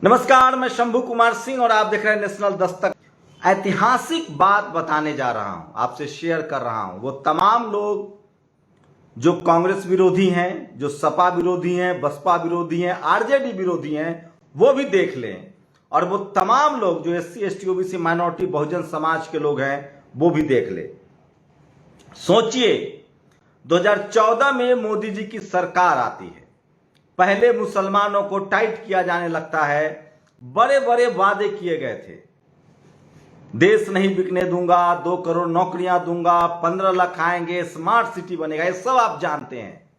नमस्कार, मैं शंभू कुमार सिंह और आप देख रहे हैं नेशनल दस्तक। ऐतिहासिक बात बताने जा रहा हूं, आपसे शेयर कर रहा हूं। वो तमाम लोग जो कांग्रेस विरोधी हैं, जो सपा विरोधी हैं, बसपा विरोधी हैं, आरजेडी विरोधी हैं, वो भी देख लें। और वो तमाम लोग जो SC ST OBC minority Bahujan Samaj के लोग हैं, वो भी देख ले। सोचिए, 2014 में मोदी जी की सरकार आती है। पहले मुसलमानों को टाइट किया जाने लगता है, बड़े बड़े वादे किए गए थे। देश नहीं बिकने दूंगा, 2 करोड़ नौकरियां दूंगा, 15 लाख आएंगे, स्मार्ट सिटी बनेगा, ये सब आप जानते हैं।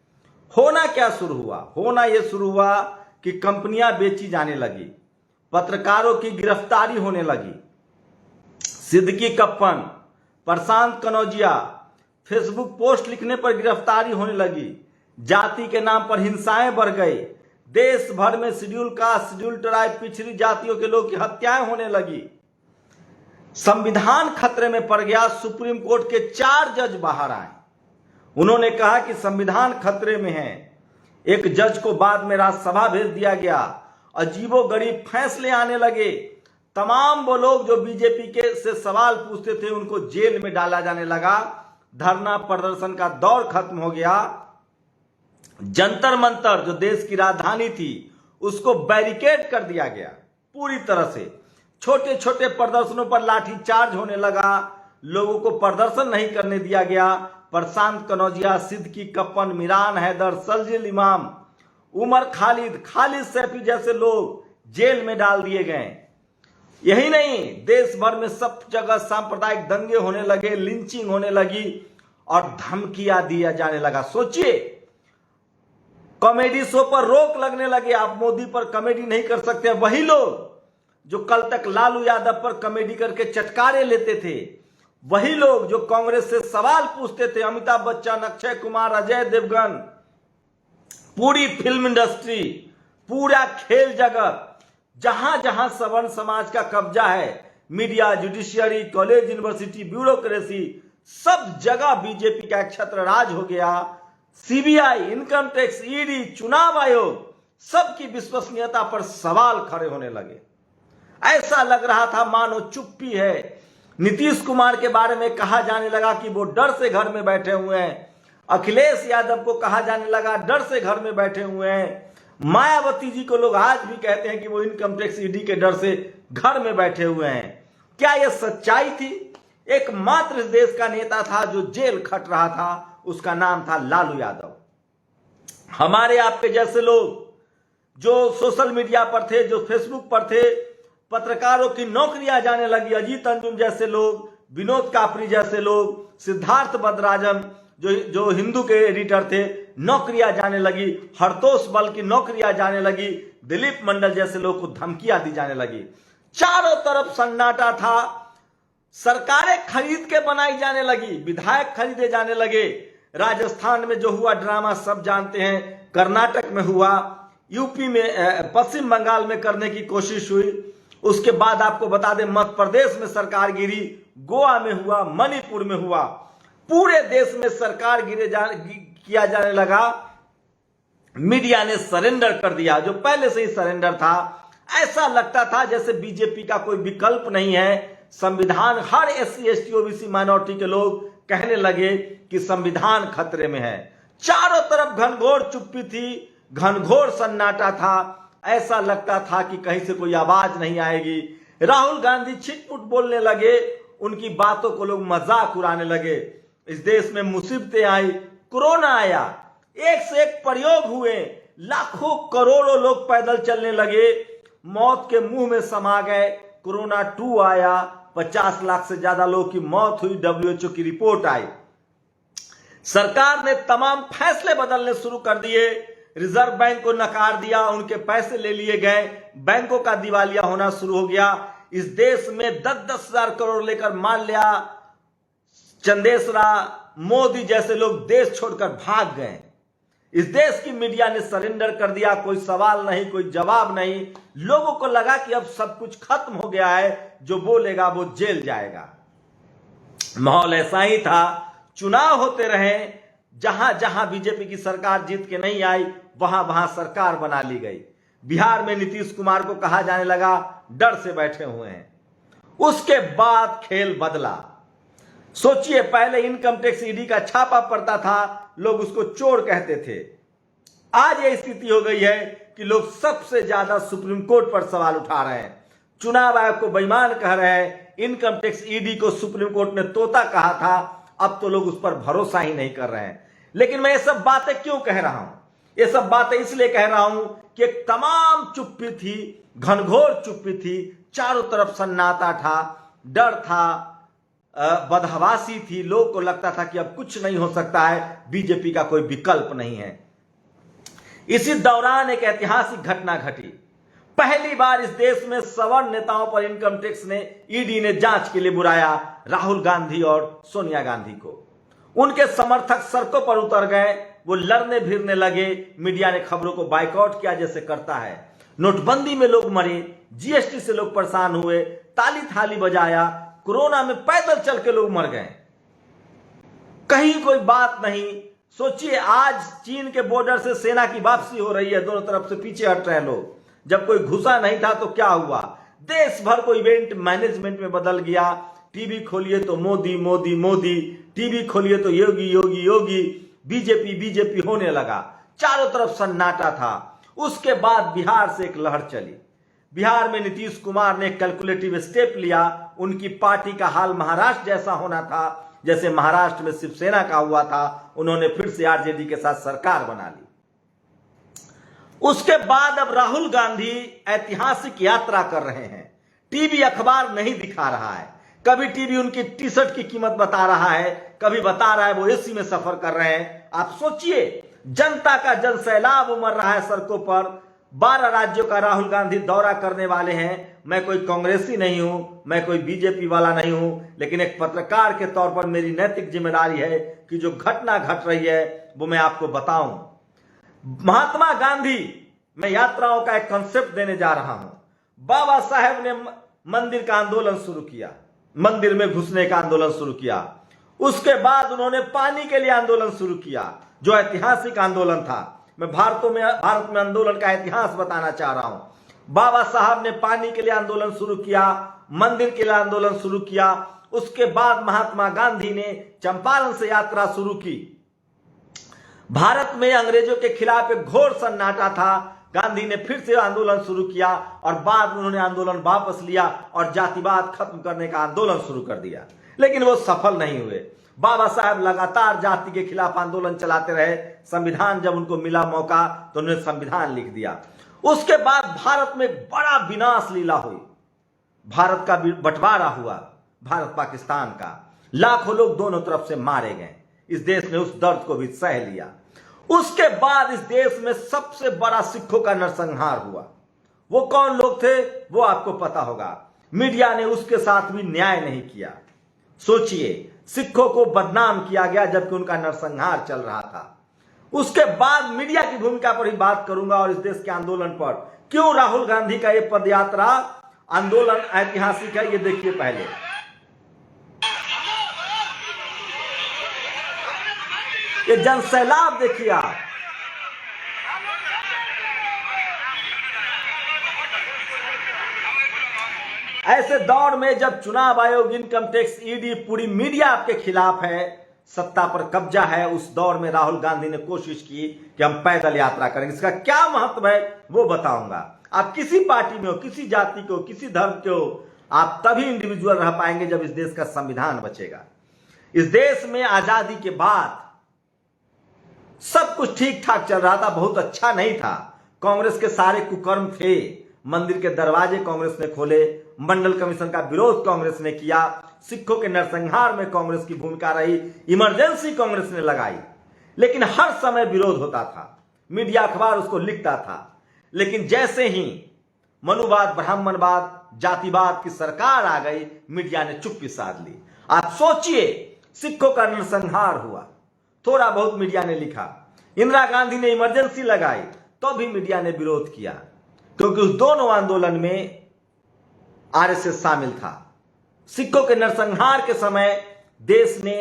होना क्या शुरू हुआ? होना यह शुरू हुआ कि कंपनियां बेची जाने लगी, पत्रकारों की गिरफ्तारी होने लगी। सिद्दीकी कप्पन, प्रशांत कनौजिया फेसबुक पोस्ट लिखने पर गिरफ्तारी होने लगी। जाति के नाम पर हिंसाएं बढ़ गई। देश भर में शेड्यूल कास्ट, शेड्यूल ट्राइब, पिछड़ी जातियों के लोगों की हत्याएं होने लगी। संविधान खतरे में पड़ गया। सुप्रीम कोर्ट के 4 जज बाहर आए। उन्होंने कहा कि संविधान खतरे में है। एक जज को बाद में राज्यसभा भेज दिया गया। अजीबोगरीब फैसले आने लगे। तमाम वो लोग जो बीजेपी के से सवाल पूछते थे, उनको जेल में डाला जाने लगा। धरना प्रदर्शन का दौर खत्म हो गया। जंतर मंतर जो देश की राजधानी थी, उसको बैरिकेड कर दिया गया पूरी तरह से। छोटे छोटे प्रदर्शनों पर लाठीचार्ज होने लगा। लोगों को प्रदर्शन नहीं करने दिया गया। प्रशांत कनौजिया, सिद्दीकी कप्पन, मिरान हैदर, सलजिल इमाम, उमर खालिद, खालिद सैफी जैसे लोग जेल में डाल दिए गए। यही नहीं, देश भर में सब जगह सांप्रदायिक दंगे होने लगे, लिंचिंग होने लगी और धमकियां दिया जाने लगा। सोचिए, कॉमेडी शो पर रोक लगने लगी। आप मोदी पर कॉमेडी नहीं कर सकते। वही लोग जो कल तक लालू यादव पर कॉमेडी करके चटकारे लेते थे, वही लोग जो कांग्रेस से सवाल पूछते थे, अमिताभ बच्चन, अक्षय कुमार, अजय देवगन, पूरी फिल्म इंडस्ट्री, पूरा खेल जगत, जहां जहां सवर्ण समाज का कब्जा है, media, judiciary, college, university, bureaucracy, सब जगह बीजेपी का छत्र राज हो गया। CBI, इनकम टैक्स, ED, चुनाव आयोग, सबकी विश्वसनीयता पर सवाल खड़े होने लगे। ऐसा लग रहा था मानो चुप्पी है। नीतीश कुमार के बारे में कहा जाने लगा कि वो डर से घर में बैठे हुए हैं। अखिलेश यादव को कहा जाने लगा डर से घर में बैठे हुए हैं। मायावती जी को लोग आज भी कहते हैं कि वो इनकम टैक्स, ED के डर से घर में बैठे हुए हैं। क्या यह सच्चाई थी? एकमात्र इस देश का नेता था जो जेल खट रहा था, उसका नाम था लालू यादव। हमारे आपके जैसे लोग जो सोशल मीडिया पर थे, जो फेसबुक पर थे, पत्रकारों की नौकरियां जाने लगी। अजीत अंजुम जैसे लोग, विनोद कापरी जैसे लोग, सिद्धार्थ बदराजम जो हिंदू के एडिटर थे, नौकरियां जाने लगी। हरतोष बल की नौकरियां जाने लगी। दिलीप मंडल जैसे लोग को धमकियां दी जाने लगी। चारों तरफ सन्नाटा था। सरकारें खरीद के बनाई जाने लगी, विधायक खरीदे जाने लगे। राजस्थान में जो हुआ ड्रामा सब जानते हैं। कर्नाटक में हुआ, यूपी में, पश्चिम बंगाल में करने की कोशिश हुई। उसके बाद आपको बता दें, मध्य प्रदेश में सरकार गिरी, गोवा में हुआ, मणिपुर में हुआ। पूरे देश में सरकार किया जाने लगा। मीडिया ने सरेंडर कर दिया, जो पहले से ही सरेंडर था। ऐसा लगता था जैसे बीजेपी का कोई विकल्प नहीं है। संविधान, हर SC ST OBC माइनॉरिटी के लोग कहने लगे कि संविधान खतरे में है। चारों तरफ घनघोर चुप्पी थी, घनघोर सन्नाटा था। ऐसा लगता था कि कहीं से कोई आवाज नहीं आएगी। राहुल गांधी छिटपुट बोलने लगे, उनकी बातों को लोग मजाक उड़ाने लगे। इस देश में मुसीबतें आई, कोरोना आया, एक से एक प्रयोग हुए, लाखों करोड़ों लोग पैदल चलने लगे, मौत के मुंह में समा गए। कोरोना 2 आया, 50 लाख से ज्यादा लोगों की मौत हुई। WHO की रिपोर्ट आई। सरकार ने तमाम फैसले बदलने शुरू कर दिए। रिजर्व बैंक को नकार दिया, उनके पैसे ले लिए गए। बैंकों का दिवालिया होना शुरू हो गया। इस देश में 10-10 हजार करोड़ लेकर माल्या, चंदेसरा, मोदी जैसे लोग देश छोड़कर भाग गए। इस देश की मीडिया ने सरेंडर कर दिया। कोई सवाल नहीं, कोई जवाब नहीं। लोगों को लगा कि अब सब कुछ खत्म हो गया है, जो बोलेगा वो जेल जाएगा। माहौल ऐसा ही था। चुनाव होते रहे, जहां जहां बीजेपी की सरकार जीत के नहीं आई, वहां वहां सरकार बना ली गई। बिहार में नीतीश कुमार को कहा जाने लगा डर से बैठे हुए हैं। उसके बाद खेल बदला। सोचिए, पहले इनकम टैक्स ईडी का छापा पड़ता था, लोग उसको चोर कहते थे। आज यह स्थिति हो गई है कि लोग सबसे ज्यादा सुप्रीम कोर्ट पर सवाल उठा रहे हैं। चुनाव आयोग को बेईमान कह रहे हैं, इनकम टैक्स ईडी को सुप्रीम कोर्ट ने तोता कहा था, अब तो लोग उस पर भरोसा ही नहीं कर रहे हैं। लेकिन मैं ये सब बातें क्यों कह रहा हूं? ये सब बातें इसलिए कह रहा हूं कि एक तमाम चुप्पी थी, घनघोर चुप्पी थी, चारों तरफ सन्नाटा था, डर था, बदहवासी थी, लोगों को लगता था कि अब कुछ नहीं हो सकता है, बीजेपी का कोई विकल्प नहीं है। इसी दौरान एक ऐतिहासिक घटना घटी। पहली बार इस देश में सवर्ण नेताओं पर इनकम टैक्स ने, ईडी ने जांच के लिए बुलाया राहुल गांधी और सोनिया गांधी को। उनके समर्थक सड़कों पर उतर गए, वो लड़ने भिड़ने लगे, मीडिया ने खबरों को बायकॉट किया जैसे करता है। नोटबंदी में लोग मरे, जीएसटी से लोग परेशान हुए, ताली थाली बजाया, कोरोना में पैदल चल के लोग मर गए, कहीं कोई बात नहीं। सोचिए, आज चीन के बॉर्डर से सेना की वापसी हो रही है, दोनों तरफ से पीछे हट रहे हैं लोग। जब कोई घुसा नहीं था तो क्या हुआ? देश भर को इवेंट मैनेजमेंट में बदल गया। टीवी खोलिए तो मोदी मोदी मोदी, टीवी खोलिए तो योगी योगी योगी, बीजेपी बीजेपी होने लगा, चारों तरफ सन्नाटा था। उसके बाद बिहार से एक लहर चली। बिहार में नीतीश कुमार ने कैलकुलेटिव स्टेप लिया। उनकी पार्टी का हाल महाराष्ट्र जैसा होना था, जैसे महाराष्ट्र में शिवसेना का हुआ था। उन्होंने फिर से आरजेडी के साथ सरकार बना ली। उसके बाद अब राहुल गांधी ऐतिहासिक यात्रा कर रहे हैं। टीवी अखबार नहीं दिखा रहा है, कभी टीवी उनकी टी शर्ट की कीमत बता रहा है, कभी बता रहा है वो एसी में सफर कर रहे हैं। आप सोचिए, जनता का जनसैलाब उमड़ रहा है सड़कों पर। 12 राज्यों का राहुल गांधी दौरा करने वाले हैं। मैं कोई कांग्रेसी नहीं हूं, मैं कोई बीजेपी वाला नहीं हूं, लेकिन एक पत्रकार के तौर पर मेरी नैतिक जिम्मेदारी है कि जो घटना घट रही है वो मैं आपको बताऊं। महात्मा गांधी, मैं यात्राओं का एक कॉन्सेप्ट देने जा रहा हूं। बाबा साहेब ने मंदिर का आंदोलन शुरू किया, मंदिर में घुसने का आंदोलन शुरू किया। उसके बाद उन्होंने पानी के लिए आंदोलन शुरू किया, जो ऐतिहासिक आंदोलन था। मैं भारत में आंदोलन का इतिहास बताना चाह रहा हूं। बाबा साहब ने पानी के लिए आंदोलन शुरू किया, मंदिर के लिए आंदोलन शुरू किया। उसके बाद महात्मा गांधी ने चंपारण से यात्रा शुरू की। भारत में अंग्रेजों के खिलाफ एक घोर सन्नाटा था। गांधी ने फिर से आंदोलन शुरू किया और बाद में उन्होंने आंदोलन वापस लिया और जातिवाद खत्म करने का आंदोलन शुरू कर दिया, लेकिन वो सफल नहीं हुए। बाबा साहब लगातार जाति के खिलाफ आंदोलन चलाते रहे। संविधान जब उनको मिला मौका तो उन्होंने संविधान लिख दिया। उसके बाद भारत में एक बड़ा विनाश लीला हुई। भारत का बंटवारा हुआ, भारत पाकिस्तान का। लाखों लोग दोनों तरफ से मारे गए। इस देश ने उस दर्द को भी सह लिया। उसके बाद इस देश में सबसे बड़ा सिखों का नरसंहार हुआ। वो कौन लोग थे वो आपको पता होगा। मीडिया ने उसके साथ भी न्याय नहीं किया। सोचिए, सिखों को बदनाम किया गया जबकि उनका नरसंहार चल रहा था। उसके बाद मीडिया की भूमिका पर ही बात करूंगा और इस देश के आंदोलन पर। क्यों राहुल गांधी का यह पदयात्रा आंदोलन ऐतिहासिक है, ये देखिए। पहले ये जनसैलाब देखिए आप। ऐसे दौर में जब चुनाव आयोग, इनकम टैक्स, ईडी, पूरी मीडिया आपके खिलाफ है, सत्ता पर कब्जा है, उस दौर में राहुल गांधी ने कोशिश की कि हम पैदल यात्रा करेंगे। इसका क्या महत्व है वो बताऊंगा। आप किसी पार्टी में हो, किसी जाति को, किसी धर्म के हो, आप तभी इंडिविजुअल रह पाएंगे जब इस देश का संविधान बचेगा। इस देश में आजादी के बाद सब कुछ ठीक ठाक चल रहा था, बहुत अच्छा नहीं था। कांग्रेस के सारे कुकर्म थे। मंदिर के दरवाजे कांग्रेस ने खोले, मंडल कमीशन का विरोध कांग्रेस ने किया, सिखों के नरसंहार में कांग्रेस की भूमिका रही, इमरजेंसी कांग्रेस ने लगाई, लेकिन हर समय विरोध होता था। मीडिया अखबार उसको लिखता था। लेकिन जैसे ही मनुवाद, ब्राह्मणवाद, जातिवाद की सरकार आ गई, मीडिया ने चुप्पी साध ली। आप सोचिए, सिखों का नरसंहार हुआ, थोड़ा बहुत मीडिया ने लिखा। इंदिरा गांधी ने इमरजेंसी लगाई तो भी मीडिया ने विरोध किया, क्योंकि उस दोनों आंदोलन में आरएसएस शामिल था। सिखों के नरसंहार के समय देश ने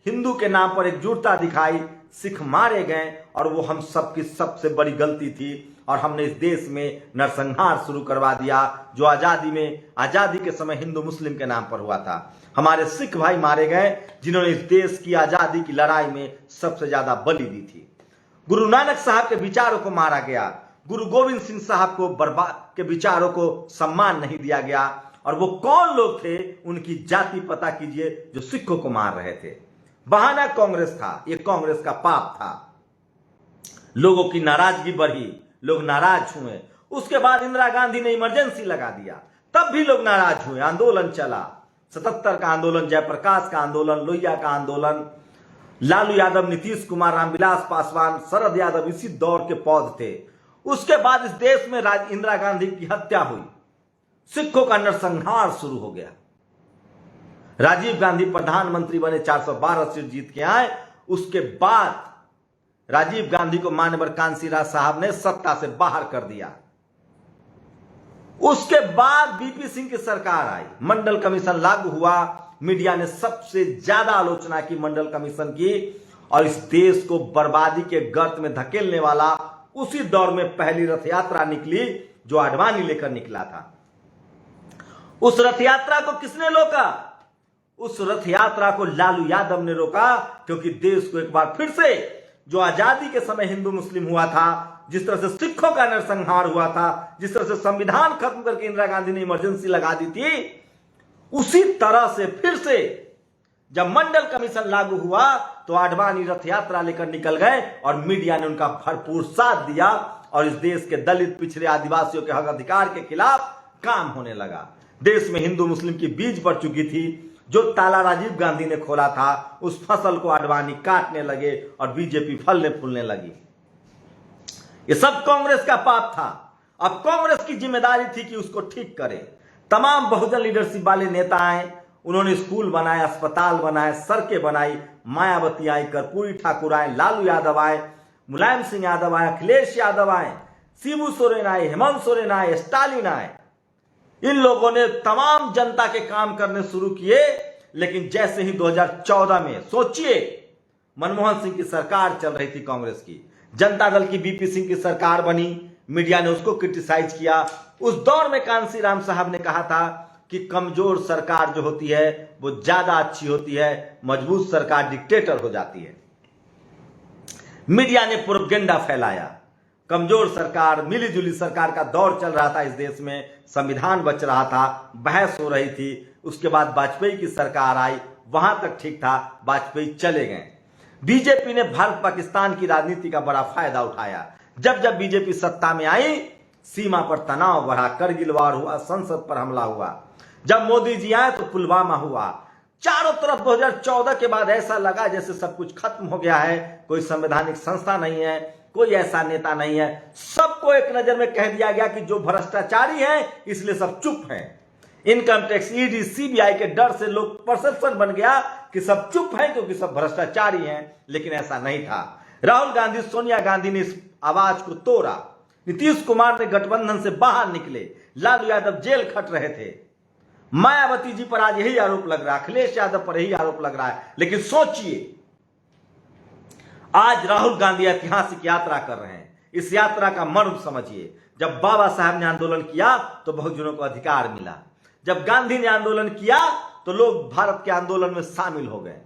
हिंदू के नाम पर एकजुटता दिखाई, सिख मारे गए और वो हम सबकी सबसे बड़ी गलती थी और हमने इस देश में नरसंहार शुरू करवा दिया जो आजादी के समय हिंदू मुस्लिम के नाम पर हुआ था। हमारे सिख भाई मारे गए जिन्होंने इस देश की आजादी की लड़ाई में सबसे ज्यादा बलि दी थी। गुरु नानक साहब के विचारों को मारा गया, गुरु गोविंद सिंह साहब को के विचारों को सम्मान नहीं दिया गया। और वो कौन लोग थे, उनकी जाति पता कीजिए जो सिखों को मार रहे थे। बहाना कांग्रेस था, ये कांग्रेस का पाप था। लोगों की नाराजगी बढ़ी, लोग नाराज हुए। उसके बाद इंदिरा गांधी ने इमरजेंसी लगा दिया, तब भी लोग नाराज हुए, आंदोलन चला। 77 का आंदोलन, जयप्रकाश का आंदोलन, लोहिया का आंदोलन, लालू यादव, नीतीश कुमार, रामविलास पासवान, शरद यादव इसी दौर के पौध थे। उसके बाद इस देश में इंदिरा गांधी की हत्या हुई, सिखों का नरसंहार शुरू हो गया। राजीव गांधी प्रधानमंत्री बने, 412 सीट जीत के आए। उसके बाद राजीव गांधी को मान्यवर कांशीराम साहब ने सत्ता से बाहर कर दिया। उसके बाद बीपी सिंह की सरकार आई, मंडल कमीशन लागू हुआ। मीडिया ने सबसे ज्यादा आलोचना की मंडल कमीशन की और इस देश को बर्बादी के गर्त में धकेलने वाला उसी दौर में पहली रथ यात्रा निकली जो आडवाणी लेकर निकला था। उस रथ यात्रा को किसने रोका? उस रथ यात्रा को लालू यादव ने रोका, क्योंकि देश को एक बार फिर से जो आजादी के समय हिंदू मुस्लिम हुआ था, जिस तरह से सिखों का नरसंहार हुआ था, जिस तरह से संविधान खत्म करके इंदिरा गांधी ने इमरजेंसी लगा दी थी, उसी तरह से फिर से जब मंडल कमीशन लागू हुआ तो आडवाणी रथ यात्रा लेकर निकल गए और मीडिया ने उनका भरपूर साथ दिया और इस देश के दलित, पिछड़े, आदिवासियों के हक अधिकार के खिलाफ काम होने लगा। देश में हिंदू मुस्लिम की बीज पड़ चुकी थी, जो ताला राजीव गांधी ने खोला था, उस फसल को आडवाणी काटने लगे और बीजेपी फलने फूलने लगी। ये सब कांग्रेस का पाप था। अब कांग्रेस की जिम्मेदारी थी कि उसको ठीक करे। तमाम बहुजन लीडरशिप वाले नेता आए, उन्होंने स्कूल बनाए, अस्पताल बनाए, सड़कें बनाई। मायावती आई, कर्पूरी ठाकुर आए, लालू यादव आए, मुलायम सिंह यादव आए, अखिलेश यादव आए, शिबू सोरेन आए, हेमंत सोरेन आए, स्टालिन आए। इन लोगों ने तमाम जनता के काम करने शुरू किए। लेकिन जैसे ही 2014 में, सोचिए, मनमोहन सिंह की सरकार चल रही थी कांग्रेस की, जनता दल की बीपी सिंह की सरकार बनी, मीडिया ने उसको क्रिटिसाइज किया। उस दौर में कांशीराम साहब ने कहा था कि कमजोर सरकार जो होती है वो ज्यादा अच्छी होती है, मजबूत सरकार डिक्टेटर हो जाती है। मीडिया ने प्रोपेगेंडा फैलाया। कमजोर सरकार, मिलीजुली सरकार का दौर चल रहा था इस देश में, संविधान बच रहा था, बहस हो रही थी। उसके बाद वाजपेयी की सरकार आई, वहां तक ठीक था, वाजपेयी चले गए। बीजेपी ने भारत पाकिस्तान की राजनीति का बड़ा फायदा उठाया। जब जब बीजेपी सत्ता में आई, सीमा पर तनाव बढ़ा, करगिल वार हुआ, संसद पर हमला हुआ। जब मोदी जी आए तो पुलवामा हुआ। चारों तरफ 2014 के बाद ऐसा लगा जैसे सब कुछ खत्म हो गया है, कोई संवैधानिक संस्था नहीं है, कोई ऐसा नेता नहीं है। सबको एक नजर में कह दिया गया कि जो भ्रष्टाचारी है इसलिए सब चुप हैं। इनकम टैक्स, ईडी, सीबीआई के डर से लोग परसेप्शन बन गया कि सब चुप हैं क्योंकि सब भ्रष्टाचारी हैं, लेकिन ऐसा नहीं था। राहुल गांधी, सोनिया गांधी ने इस आवाज को तोड़ा। नीतीश कुमार ने गठबंधन से बाहर निकले, लालू यादव जेल खट रहे थे। मायावती जी पर आज यही आरोप लग रहा है, अखिलेश यादव पर यही आरोप लग रहा है। लेकिन सोचिए, आज राहुल गांधी ऐतिहासिक यात्रा कर रहे हैं। इस यात्रा का मर्म समझिए। जब बाबा साहब ने आंदोलन किया तो बहुजनों को अधिकार मिला। जब गांधी ने आंदोलन किया तो लोग भारत के आंदोलन में शामिल हो गए।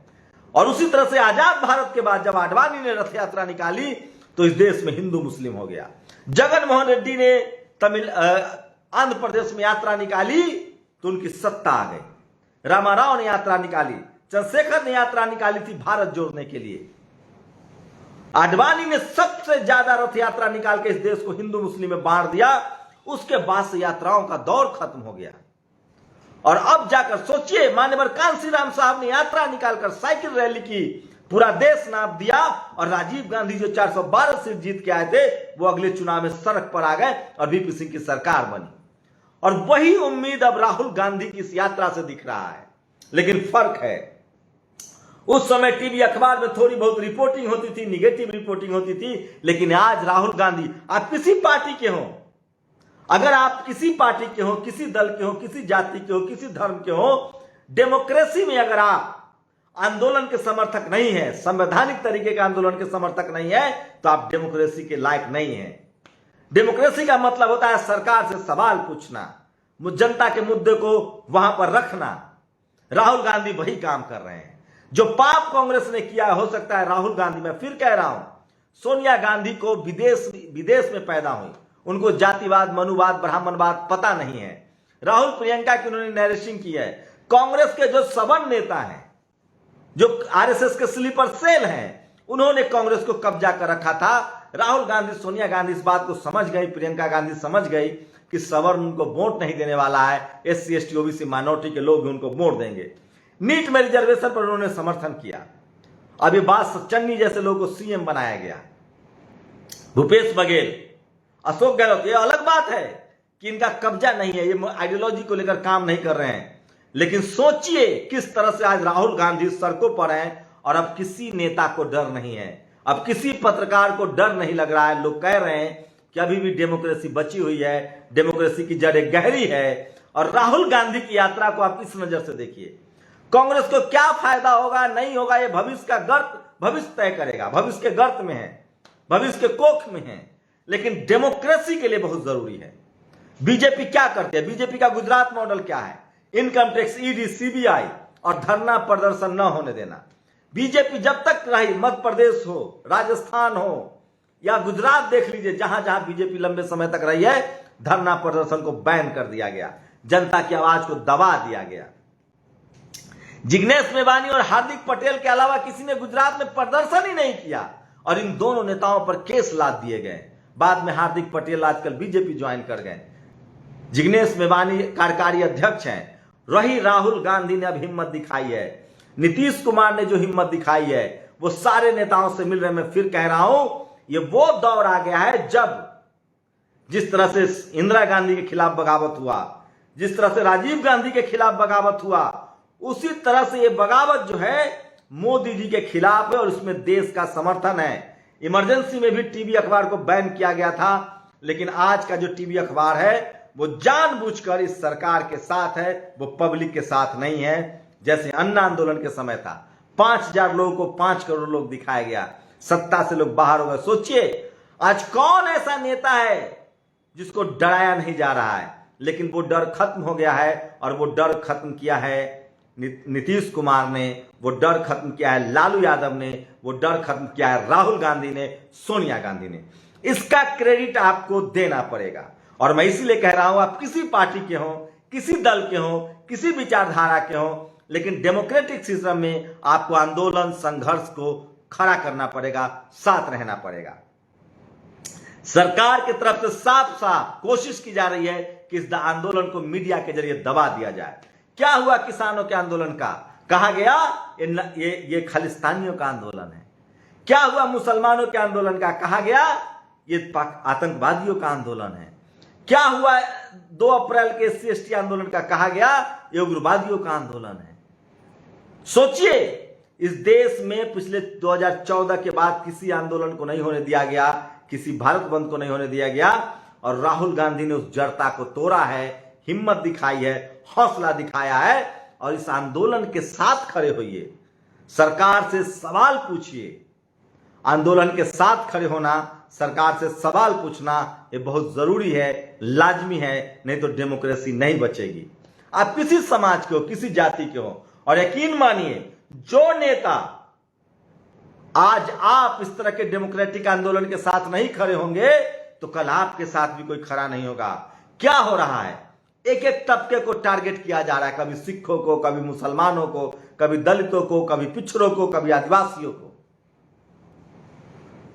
और उसी तरह से आजाद भारत के बाद जब आडवाणी ने रथ यात्रा निकाली तो इस देश में हिंदू मुस्लिम हो गया। जगन मोहन रेड्डी ने आंध्र प्रदेश में यात्रा निकाली तो उनकी सत्ता आ गई। रामाराव ने यात्रा निकाली, चंद्रशेखर ने यात्रा निकाली थी भारत जोड़ने के लिए। आडवाणी ने सबसे ज्यादा रथ यात्रा निकाल के इस देश को हिंदू मुस्लिम में बांट दिया। उसके बाद से यात्राओं का दौर खत्म हो गया। और अब जाकर सोचिए, मान्यवर कांशीराम साहब ने यात्रा निकालकर साइकिल रैली की, पूरा देश नाप दिया। और राजीव गांधी जो 412 सीट जीत के आए थे वो अगले चुनाव में सड़क पर आ गए और वीपी सिंह की सरकार बनी। और वही उम्मीद अब राहुल गांधी की इस यात्रा से दिख रहा है। लेकिन फर्क है, उस समय टीवी अखबार में थोड़ी बहुत रिपोर्टिंग होती थी, निगेटिव रिपोर्टिंग होती थी। लेकिन आज राहुल गांधी, आप किसी पार्टी के हो, अगर आप किसी पार्टी के हो, किसी दल के हो, किसी जाति के हो, किसी धर्म के हो, डेमोक्रेसी में अगर आप आंदोलन के समर्थक नहीं है, संवैधानिक तरीके के आंदोलन के समर्थक नहीं है, तो आप डेमोक्रेसी के लायक नहीं है। डेमोक्रेसी का मतलब होता है सरकार से सवाल पूछना, जनता के मुद्दे को वहां पर रखना। राहुल गांधी वही काम कर रहे हैं जो पाप कांग्रेस ने किया। हो सकता है राहुल गांधी, मैं फिर कह रहा हूं, सोनिया गांधी को विदेश में पैदा हुई, उनको जातिवाद, मनुवाद, ब्राह्मणवाद पता नहीं है। राहुल प्रियंका की उन्होंने नरेशिंग की है। कांग्रेस के जो सवर्ण नेता हैं, जो आरएसएस के स्लीपर सेल हैं, उन्होंने कांग्रेस को कब्जा कर रखा था। राहुल गांधी, सोनिया गांधी इस बात को समझ गई, प्रियंका गांधी समझ गई कि सवर्ण उनको वोट नहीं देने वाला है, एससी एसटी ओबीसी माइनॉरिटी के लोग उनको वोट देंगे। नीट में रिजर्वेशन पर उन्होंने समर्थन किया। अब ये बात चन्नी जैसे लोगों को सीएम बनाया गया, भूपेश बघेल, अशोक गहलोत, ये अलग बात है कि इनका कब्जा नहीं है, ये आइडियोलॉजी को लेकर काम नहीं कर रहे हैं। लेकिन सोचिए किस तरह से आज राहुल गांधी सड़कों पर हैं और अब किसी नेता को डर नहीं है, अब किसी पत्रकार को डर नहीं लग रहा है। लोग कह रहे हैं कि अभी भी डेमोक्रेसी बची हुई है, डेमोक्रेसी की जड़ें गहरी है। और राहुल गांधी की यात्रा को आप इस नजर से देखिए, कांग्रेस को क्या फायदा होगा नहीं होगा, ये भविष्य का गर्त भविष्य तय करेगा। भविष्य के गर्त में है, भविष्य के कोख में है, लेकिन डेमोक्रेसी के लिए बहुत जरूरी है। बीजेपी क्या करती है? बीजेपी का गुजरात मॉडल क्या है? इनकम टैक्स, ईडी, सीबीआई और धरना प्रदर्शन न होने देना। बीजेपी जब तक रही, मध्य प्रदेश हो, राजस्थान हो या गुजरात देख लीजिए, जहां जहां बीजेपी लंबे समय तक रही है, धरना प्रदर्शन को बैन कर दिया गया, जनता की आवाज को दबा दिया गया। जिग्नेश मेवानी और हार्दिक पटेल के अलावा किसी ने गुजरात में प्रदर्शन ही नहीं किया और इन दोनों नेताओं पर केस लाद दिए गए। बाद में हार्दिक पटेल आजकल बीजेपी ज्वाइन कर गए, जिग्नेश मेवानी कार्यकारी अध्यक्ष हैं। रही राहुल गांधी ने अब हिम्मत दिखाई है, नीतीश कुमार ने जो हिम्मत दिखाई है, वो सारे नेताओं से मिल रहे। मैं फिर कह रहा हूं, ये वो दौर आ गया है जब जिस तरह से इंदिरा गांधी के खिलाफ बगावत हुआ, जिस तरह से राजीव गांधी के खिलाफ बगावत हुआ, उसी तरह से ये बगावत जो है मोदी जी के खिलाफ है और इसमें देश का समर्थन है। इमरजेंसी में भी टीवी अखबार को बैन किया गया था, लेकिन आज का जो टीवी अखबार है वो जानबूझकर इस सरकार के साथ है, वो पब्लिक के साथ नहीं है। जैसे अन्ना आंदोलन के समय था, 5000 लोगों को 5 करोड़ लोग दिखाया गया, सत्ता से लोग बाहर हो गए। सोचिए आज कौन ऐसा नेता है जिसको डराया नहीं जा रहा है, लेकिन वो डर खत्म हो गया है। और वो डर खत्म किया है नीतीश कुमार ने, वो डर खत्म किया है लालू यादव ने, वो डर खत्म किया है राहुल गांधी ने, सोनिया गांधी ने। इसका क्रेडिट आपको देना पड़ेगा। और मैं इसीलिए कह रहा हूं, आप किसी पार्टी के हो, किसी दल के हो, किसी विचारधारा के हो, लेकिन डेमोक्रेटिक सिस्टम में आपको आंदोलन, संघर्ष को खड़ा करना पड़ेगा, साथ रहना पड़ेगा। सरकार की तरफ से साफ साफ कोशिश की जा रही है कि इस आंदोलन को मीडिया के जरिए दबा दिया जाए। क्या हुआ किसानों के आंदोलन का? कहा गया ये खालिस्तानियों का आंदोलन है। क्या हुआ मुसलमानों के आंदोलन का? कहा गया ये आतंकवादियों का आंदोलन है। क्या हुआ 2 अप्रैल के एससी एसटी आंदोलन का? कहा गया ये उग्रवादियों का आंदोलन है। सोचिए इस देश में पिछले 2014 के बाद किसी आंदोलन को नहीं होने दिया गया, किसी भारत बंद को नहीं होने दिया गया, और राहुल गांधी ने उस जड़ता को तोड़ा है, हिम्मत दिखाई है, हौसला दिखाया है। और इस आंदोलन के साथ खड़े होइए, सरकार से सवाल पूछिए। आंदोलन के साथ खड़े होना, सरकार से सवाल पूछना, ये बहुत जरूरी है, लाजमी है, नहीं तो डेमोक्रेसी नहीं बचेगी। आप किसी समाज के हो, किसी जाति के हो, और यकीन मानिए जो नेता आज आप इस तरह के डेमोक्रेटिक आंदोलन के साथ नहीं खड़े होंगे, तो कल आपके साथ भी कोई खड़ा नहीं होगा। क्या हो रहा है? एक एक तबके को टारगेट किया जा रहा है, कभी सिखों को, कभी मुसलमानों को, कभी दलितों को, कभी पिछड़ों को, कभी आदिवासियों को।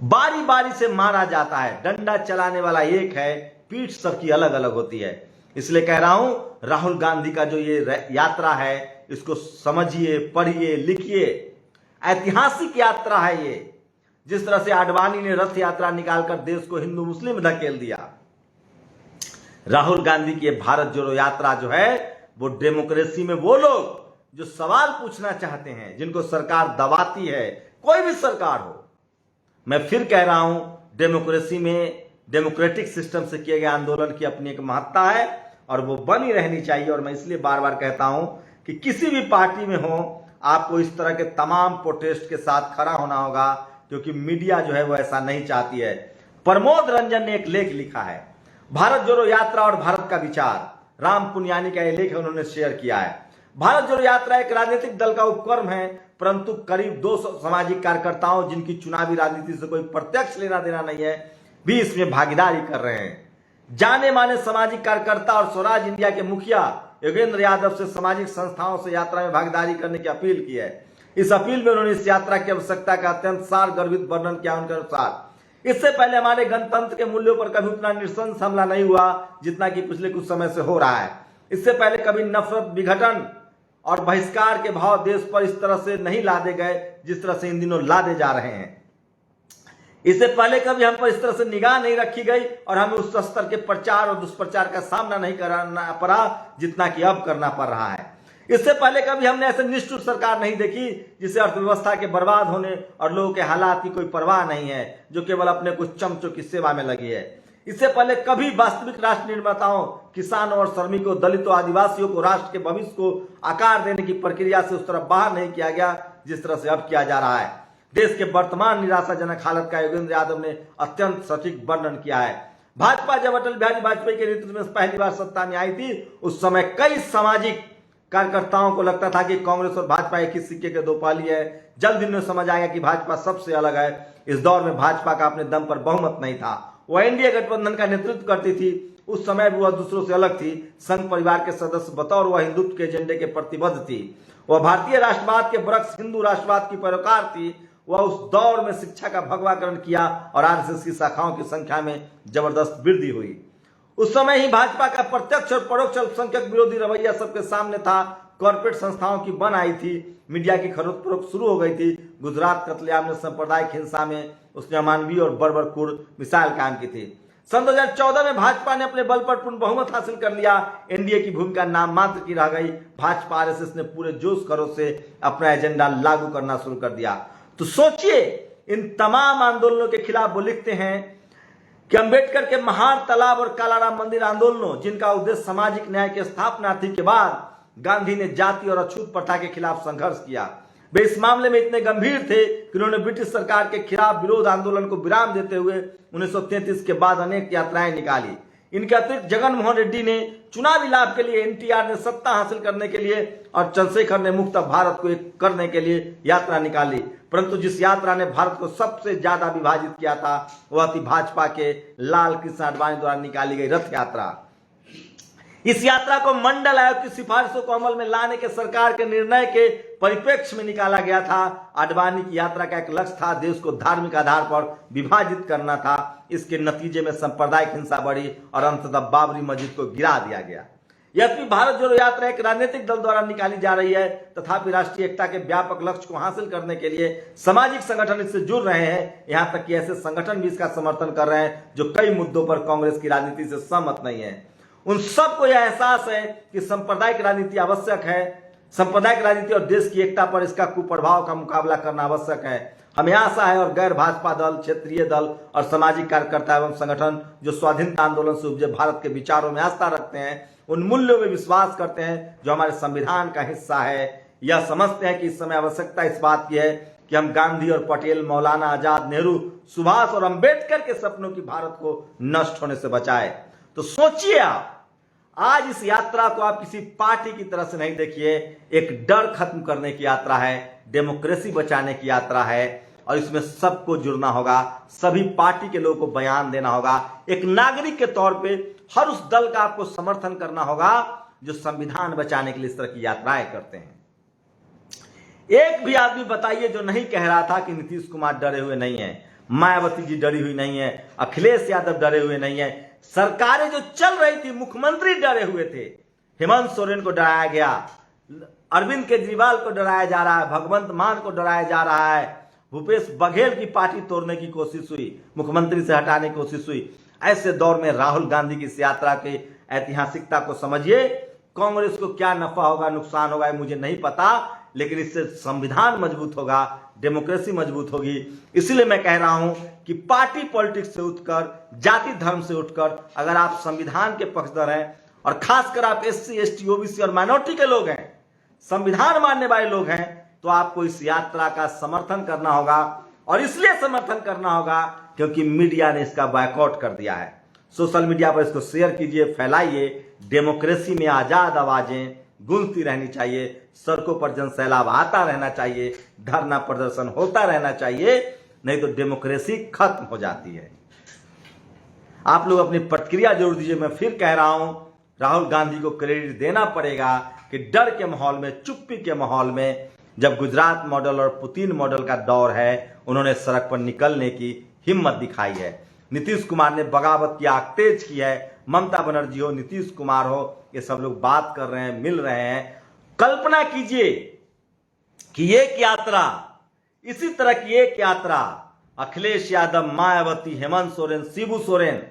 बारी बारी से मारा जाता है। डंडा चलाने वाला एक है, पीठ सबकी अलग अलग होती है। इसलिए कह रहा हूं, राहुल गांधी का जो ये यात्रा है, इसको समझिए, पढ़िए, लिखिए। ऐतिहासिक यात्रा है ये। जिस तरह से आडवाणी ने रथ यात्रा निकालकर देश को हिंदू मुस्लिम में धकेल दिया, राहुल गांधी की भारत जोड़ो यात्रा जो है, वो डेमोक्रेसी में वो लोग जो सवाल पूछना चाहते हैं, जिनको सरकार दबाती है, कोई भी सरकार हो। मैं फिर कह रहा हूं, डेमोक्रेसी में, डेमोक्रेटिक सिस्टम से किए गए आंदोलन की अपनी एक महत्ता है और वो बनी रहनी चाहिए। और मैं इसलिए बार बार कहता हूं कि किसी भी पार्टी में हो, आपको इस तरह के तमाम प्रोटेस्ट के साथ खड़ा होना होगा, क्योंकि मीडिया जो है वो ऐसा नहीं चाहती है। प्रमोद रंजन ने एक लेख लिखा है, भारत जोड़ो यात्रा और भारत का विचार। राम पुनियानी का यह लेख उन्होंने शेयर किया है। भारत जोड़ो यात्रा एक राजनीतिक दल का उपक्रम है, परंतु करीब 200 सामाजिक कार्यकर्ताओं जिनकी चुनावी राजनीति से कोई प्रत्यक्ष लेना देना नहीं है, भी इसमें भागीदारी कर रहे हैं। जाने माने सामाजिक कार्यकर्ता और स्वराज इंडिया के मुखिया योगेंद्र यादव से सामाजिक संस्थाओं से यात्रा में भागीदारी करने की अपील की है। इस अपील में उन्होंने इस यात्रा की आवश्यकता का अत्यंत सार गर्भित वर्णन किया। उनके अनुसार इससे पहले हमारे गणतंत्र के मूल्यों पर कभी उतना नृशंस हमला नहीं हुआ जितना कि पिछले कुछ समय से हो रहा है। इससे पहले कभी नफरत, विघटन और बहिष्कार के भाव देश पर इस तरह से नहीं लादे गए जिस तरह से इन दिनों लादे जा रहे हैं। इससे पहले कभी हम पर इस तरह से निगाह नहीं रखी गई और हमें उस स्तर के प्रचार और दुष्प्रचार का सामना नहीं करना पड़ा जितना कि अब करना पड़ रहा है। इससे पहले कभी हमने ऐसे निष्ठुर सरकार नहीं देखी जिसे अर्थव्यवस्था के बर्बाद होने और लोगों के हालात की कोई परवाह नहीं है, जो केवल अपने कुछ चमचों की सेवा में लगी है। इससे पहले कभी वास्तविक राष्ट्र निर्माताओं, किसानों और श्रमिकों, दलितों, आदिवासियों को राष्ट्र के भविष्य को आकार देने की प्रक्रिया से उस तरफ बाहर नहीं किया गया जिस तरह से अब किया जा रहा है। देश के वर्तमान निराशाजनक हालत का योगेंद्र यादव ने अत्यंत सटीक वर्णन किया है। भाजपा जब अटल बिहारी वाजपेयी के नेतृत्व में पहली बार सत्ता में आई थी, उस समय कई सामाजिक कार्यकर्ताओं को लगता था कि कांग्रेस और भाजपा एक ही सिक्के के दो पहलू है। जल्द इन्हें समझ आएगा कि भाजपा सबसे अलग है। इस दौर में भाजपा का अपने दम पर बहुमत नहीं था। वह एनडीए गठबंधन का नेतृत्व करती थी। उस समय भी वह दूसरों से अलग थी। संघ परिवार के सदस्य बतौर वह हिंदुत्व के एजेंडे के प्रतिबद्ध थी। वह भारतीय राष्ट्रवाद के वृक्ष हिंदू राष्ट्रवाद की पैरोकार थी। वह उस दौर में शिक्षा का भगवाकरण किया और आरएसएस की शाखाओं की संख्या में जबरदस्त वृद्धि हुई। उस समय ही भाजपा का प्रत्यक्ष और परोक्ष अल्पसंख्यक विरोधी रवैया सबके सामने था। कॉर्पोरेट संस्थाओं की बन आई थी। मीडिया की खरोच फरोख्त शुरू हो गई थी। गुजरात कत्लेआम ने सांप्रदायिक हिंसा में उसने अमानवीय और बर्बरपुर मिसाइल कायम की थी। सन 2014 में भाजपा ने अपने बल पर पूर्ण बहुमत हासिल कर लिया। एनडीए की भूमिका नाम मात्र की रह गई। भाजपा आरएसएस ने पूरे जोश खरोश से अपना एजेंडा लागू करना शुरू कर दिया। तो सोचिए, इन तमाम आंदोलनों के खिलाफ वो लिखते हैं कि अंबेडकर के महान तालाब और कालाराम मंदिर आंदोलनों, जिनका उद्देश्य सामाजिक न्याय की स्थापना थी, के बाद गांधी ने जाति और अछूत प्रथा के खिलाफ संघर्ष किया। वे इस मामले में इतने गंभीर थे कि उन्होंने ब्रिटिश सरकार के खिलाफ विरोध आंदोलन को विराम देते हुए 1933 के बाद अनेक यात्राएं निकाली। इनके अतिरिक्त जगन मोहन रेड्डी ने चुनावी लाभ के लिए, एनटीआर ने सत्ता हासिल करने के लिए और चंद्रशेखर ने मुक्त भारत को एक करने के लिए यात्रा निकाली। परंतु जिस यात्रा ने भारत को सबसे ज्यादा विभाजित किया था वह थी भाजपा के लाल कृष्ण आडवाणी द्वारा निकाली गई रथ यात्रा। इस यात्रा को मंडल आयोग की सिफारिशों को अमल में लाने के सरकार के निर्णय के परिप्रेक्ष्य में निकाला गया था। आडवाणी की यात्रा का एक लक्ष्य था देश को धार्मिक आधार पर विभाजित करना था। इसके नतीजे में सांप्रदायिक हिंसा बढ़ी और अंततः बाबरी मस्जिद को गिरा दिया गया। यद्यपि भारत जोड़ो यात्रा एक राजनीतिक दल द्वारा निकाली जा रही है, तथापि राष्ट्रीय एकता के व्यापक लक्ष्य को हासिल करने के लिए सामाजिक संगठन इससे जुड़ रहे हैं। यहां तक कि ऐसे संगठन भी इसका समर्थन कर रहे हैं जो कई मुद्दों पर कांग्रेस की राजनीति से सहमत नहीं है। उन सबको यह एहसास है कि सांप्रदायिक राजनीति आवश्यक है। सांप्रदायिक राजनीति और देश की एकता पर इसका कुप्रभाव का मुकाबला करना आवश्यक है। हमें आशा है और गैर भाजपा दल, क्षेत्रीय दल और सामाजिक कार्यकर्ता एवं संगठन जो स्वाधीनता आंदोलन से उपजे भारत के विचारों में आस्था रखते हैं, उन मूल्यों में विश्वास करते हैं जो हमारे संविधान का हिस्सा है, यह समझते हैं कि इस समय आवश्यकता इस बात की है कि हम गांधी और पटेल, मौलाना आजाद, नेहरू, सुभाष और अंबेडकर के सपनों की भारत को नष्ट होने से बचाए। तो सोचिए, आप आज इस यात्रा को आप किसी पार्टी की तरह से नहीं देखिए। एक डर खत्म करने की यात्रा है, डेमोक्रेसी बचाने की यात्रा है और इसमें सबको जुड़ना होगा। सभी पार्टी के लोगों को बयान देना होगा। एक नागरिक के तौर पे हर उस दल का आपको समर्थन करना होगा जो संविधान बचाने के लिए इस तरह की यात्राएं करते हैं। एक भी आदमी बताइए जो नहीं कह रहा था कि नीतीश कुमार डरे हुए नहीं है, मायावती जी डरी हुई नहीं है, अखिलेश यादव डरे हुए नहीं है। सरकारें जो चल रही थी, मुख्यमंत्री डरे हुए थे। हेमंत सोरेन को डराया गया, अरविंद केजरीवाल को डराया जा रहा है, भगवंत मान को डराया जा रहा है, भूपेश बघेल की पार्टी तोड़ने की कोशिश हुई, मुख्यमंत्री से हटाने की कोशिश हुई। ऐसे दौर में राहुल गांधी की इस यात्रा की ऐतिहासिकता को समझिए। कांग्रेस को क्या नफा होगा, नुकसान होगा, मुझे नहीं पता, लेकिन इससे संविधान मजबूत होगा, डेमोक्रेसी मजबूत होगी। इसलिए मैं कह रहा हूं कि पार्टी पॉलिटिक्स से उठकर, जाति धर्म से उठकर, अगर आप संविधान के पक्षधर हैं और खासकर आप एससी, एसटी, ओबीसी और माइनॉरिटी के लोग हैं, संविधान मानने वाले लोग हैं, तो आपको इस यात्रा का समर्थन करना होगा, और इसलिए समर्थन करना होगा क्योंकि मीडिया ने इसका बायकॉट कर दिया है। सोशल मीडिया पर इसको शेयर कीजिए, फैलाइए। डेमोक्रेसी में आजाद आवाजें गूंजती रहनी चाहिए, सड़कों पर जन सैलाब आता रहना चाहिए, धरना प्रदर्शन होता रहना चाहिए, नहीं तो डेमोक्रेसी खत्म हो जाती है। आप लोग अपनी प्रतिक्रिया जरूर दीजिए। मैं फिर कह रहा हूं, राहुल गांधी को क्रेडिट देना पड़ेगा कि डर के माहौल में, चुप्पी के माहौल में, जब गुजरात मॉडल और पुतिन मॉडल का दौर है, उन्होंने सड़क पर निकलने की हिम्मत दिखाई है। नीतीश कुमार ने बगावत की आग तेज की है। ममता बनर्जी हो, नीतीश कुमार हो, ये सब लोग बात कर रहे हैं, मिल रहे हैं। कल्पना कीजिए कि एक यात्रा, इसी तरह की एक यात्रा अखिलेश यादव, मायावती, हेमंत सोरेन, शिबू सोरेन,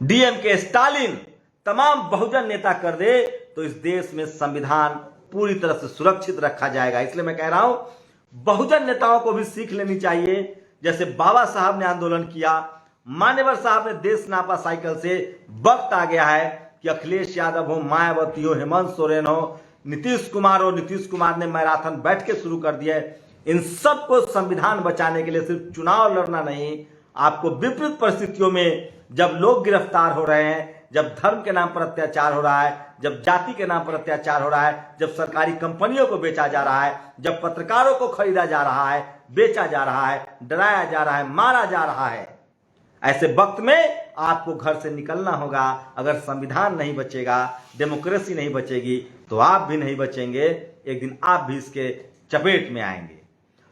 डीएमके, स्टालिन, तमाम बहुजन नेता कर दे तो इस देश में संविधान पूरी तरह से सुरक्षित रखा जाएगा। इसलिए मैं कह रहा हूं, बहुजन नेताओं को भी सीख लेनी चाहिए। जैसे बाबा साहब ने आंदोलन किया, मान्यवर साहब ने देश नापा साइकिल से, वक्त आ गया है कि अखिलेश यादव हो, मायावती हो, हेमंत सोरेन हो, नीतीश कुमार हो, नीतीश कुमार ने मैराथन बैठ के शुरू कर दिया है। इन सबको संविधान बचाने के लिए सिर्फ चुनाव लड़ना नहीं, आपको विपरीत परिस्थितियों में, जब लोग गिरफ्तार हो रहे हैं, जब धर्म के नाम पर अत्याचार हो रहा है, जब जाति के नाम पर अत्याचार हो रहा है, जब सरकारी कंपनियों को बेचा जा रहा है, जब पत्रकारों को खरीदा जा रहा है, बेचा जा रहा है, डराया जा रहा है, मारा जा रहा है, ऐसे वक्त में आपको घर से निकलना होगा। अगर संविधान नहीं बचेगा, डेमोक्रेसी नहीं बचेगी, तो आप भी नहीं बचेंगे। एक दिन आप भी इसके चपेट में आएंगे।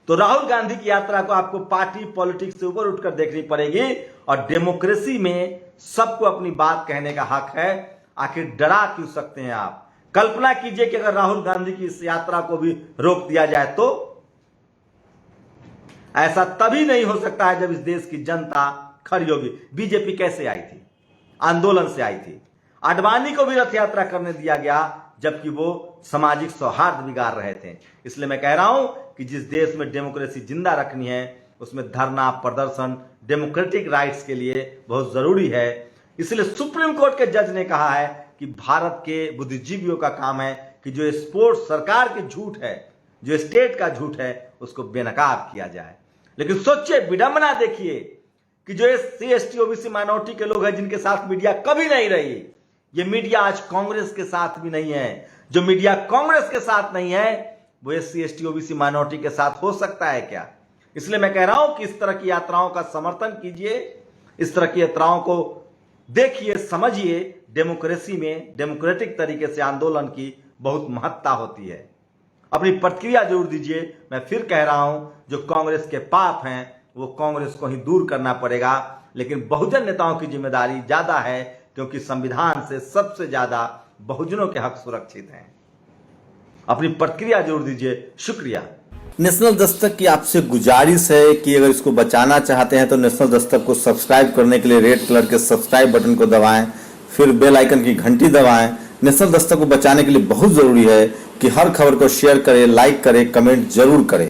तो राहुल गांधी की यात्रा को आपको पार्टी पॉलिटिक्स से ऊपर उठकर देखनी पड़ेगी, और डेमोक्रेसी में सबको अपनी बात कहने का हक है। आखिर डरा क्यों सकते हैं आप? कल्पना कीजिए कि अगर राहुल गांधी की इस यात्रा को भी रोक दिया जाए तो ऐसा तभी नहीं हो सकता है जब इस देश की जनता खड़ी होगी। बीजेपी कैसे आई थी? आंदोलन से आई थी। आडवाणी को भी रथ यात्रा करने दिया गया जबकि वो सामाजिक सौहार्द बिगाड़ रहे थे। इसलिए मैं कह रहा हूं कि जिस देश में डेमोक्रेसी जिंदा रखनी है, उसमें धरना प्रदर्शन डेमोक्रेटिक राइट्स के लिए बहुत जरूरी है। इसलिए सुप्रीम कोर्ट के जज ने कहा है कि भारत के बुद्धिजीवियों का काम है कि जो स्पोर्ट्स सरकार की झूठ है, जो स्टेट का झूठ है, उसको बेनकाब किया जाए। लेकिन सोचिए, विडंबना देखिए कि जो SC ST OBC माइनॉरिटी के लोग हैं जिनके साथ मीडिया कभी नहीं रही, ये मीडिया आज कांग्रेस के साथ भी नहीं है। जो मीडिया कांग्रेस के साथ नहीं है वो SC ST OBC माइनॉरिटी के साथ हो सकता है क्या? इसलिए मैं कह रहा हूं कि इस तरह की यात्राओं का समर्थन कीजिए, इस तरह की यात्राओं को देखिए, समझिए। डेमोक्रेसी में डेमोक्रेटिक तरीके से आंदोलन की बहुत महत्ता होती है। अपनी प्रतिक्रिया जरूर दीजिए। मैं फिर कह रहा हूं, जो कांग्रेस के पाप हैं वो कांग्रेस को ही दूर करना पड़ेगा, लेकिन बहुजन नेताओं की जिम्मेदारी ज्यादा है क्योंकि संविधान से सबसे ज्यादा बहुजनों के हक सुरक्षित हैं। अपनी प्रतिक्रिया जरूर दीजिए। शुक्रिया। नेशनल दस्तक की आपसे गुजारिश है कि अगर इसको बचाना चाहते हैं तो नेशनल दस्तक को सब्सक्राइब करने के लिए रेड कलर के सब्सक्राइब बटन को दबाएं, फिर बेल आइकन की घंटी दबाएं। नेशनल दस्तक को बचाने के लिए बहुत जरूरी है कि हर खबर को शेयर करें, लाइक करें, कमेंट जरूर करें।